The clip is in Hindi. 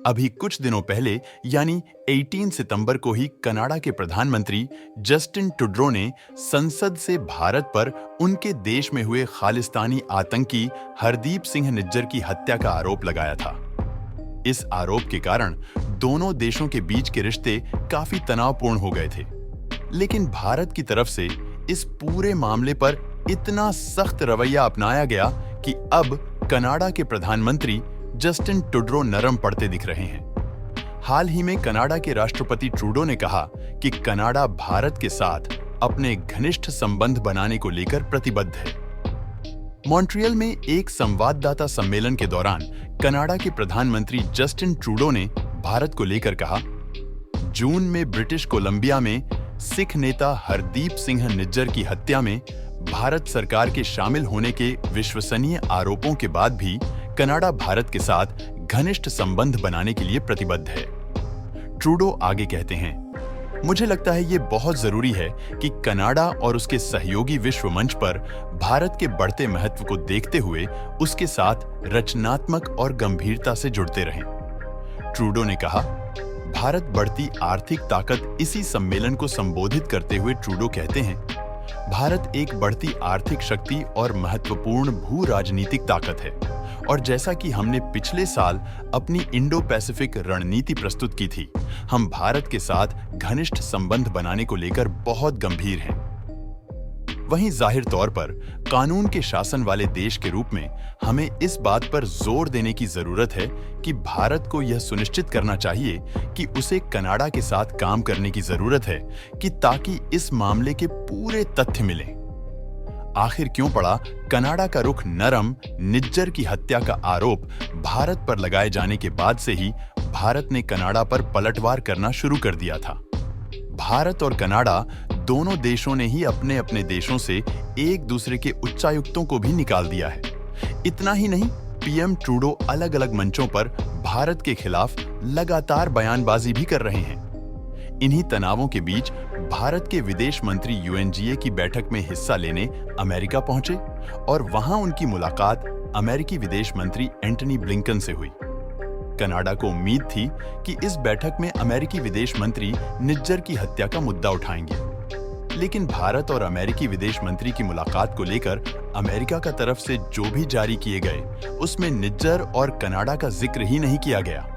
अभी कुछ दिनों पहले यानी 18 सितंबर को ही कनाडा के प्रधानमंत्री जस्टिन ट्रूडो ने संसद से भारत पर उनके देश में हुए खालिस्तानी आतंकी हरदीप सिंह निज्जर की हत्या का आरोप लगाया था। इस आरोप के कारण दोनों देशों के बीच के रिश्ते काफी तनावपूर्ण हो गए थे। लेकिन भारत की तरफ से इस पूरे मामले पर इतना सख्त रवैया अपनाया गया कि अब कनाडा के प्रधानमंत्री जस्टिन ट्रूडो नरम पड़ते दिख रहे हैं। हाल ही में कनाडा के राष्ट्रपति ट्रूडो ने कहा कि कनाडा भारत के साथ अपने घनिष्ठ संबंध बनाने को लेकर प्रतिबद्ध है। मॉन्ट्रियल में एक संवाददाता सम्मेलन के दौरान कनाडा के प्रधानमंत्री जस्टिन ट्रूडो ने भारत को लेकर कहा, जून में ब्रिटिश कोलंबिया में सिख नेता हरदीप सिंह निज्जर की हत्या में भारत सरकार के शामिल होने के विश्वसनीय आरोपों के बाद भी कनाडा भारत के साथ घनिष्ठ संबंध बनाने के लिए प्रतिबद्ध है। ट्रूडो आगे कहते हैं, मुझे लगता है ये बहुत जरूरी है कि कनाडा और उसके सहयोगी विश्व मंच पर भारत के बढ़ते महत्व को देखते हुए उसके साथ रचनात्मक और गंभीरता से जुड़ते रहें। ट्रूडो ने कहा, भारत बढ़ती आर्थिक ताकत। इसी सम्मेलन को संबोधित करते हुए ट्रूडो कहते हैं, भारत एक बढ़ती आर्थिक शक्ति और महत्वपूर्ण भू राजनीतिक ताकत है और जैसा कि हमने पिछले साल अपनी इंडो पैसिफिक रणनीति प्रस्तुत की थी, हम भारत के साथ घनिष्ठ संबंध बनाने को लेकर बहुत गंभीर हैं। वहीं जाहिर तौर पर कानून के शासन वाले देश के रूप में हमें इस बात पर जोर देने की जरूरत है कि भारत को यह सुनिश्चित करना चाहिए कि उसे कनाडा के साथ काम करने की जरूरत है कि ताकि इस मामले के पूरे तथ्य मिलें। आखिर क्यों पड़ा कनाडा का रुख नरम? निज्जर की हत्या का आरोप भारत पर लगाए जाने के बाद से ही भारत ने कनाडा पर पलटवार करना शुरू कर दिया था। भारत और कनाडा दोनों देशों ने ही अपने अपने देशों से एक दूसरे के उच्चायुक्तों को भी निकाल दिया है। इतना ही नहीं, पीएम ट्रूडो अलग अलग मंचों पर भारत के खिलाफ लगातार बयानबाजी भी कर रहे हैं। इन्हीं तनावों के बीच भारत के विदेश मंत्री यूएनजीए की बैठक में हिस्सा लेने अमेरिका पहुंचे और वहां उनकी मुलाकात अमेरिकी विदेश मंत्री एंटनी ब्लिंकन से हुई। कनाडा को उम्मीद थी कि इस बैठक में अमेरिकी विदेश मंत्री निज्जर की हत्या का मुद्दा उठाएंगे, लेकिन भारत और अमेरिकी विदेश मंत्री की मुलाकात को लेकर अमेरिका का तरफ से जो भी जारी किए गए उसमें निज्जर और कनाडा का जिक्र ही नहीं किया गया।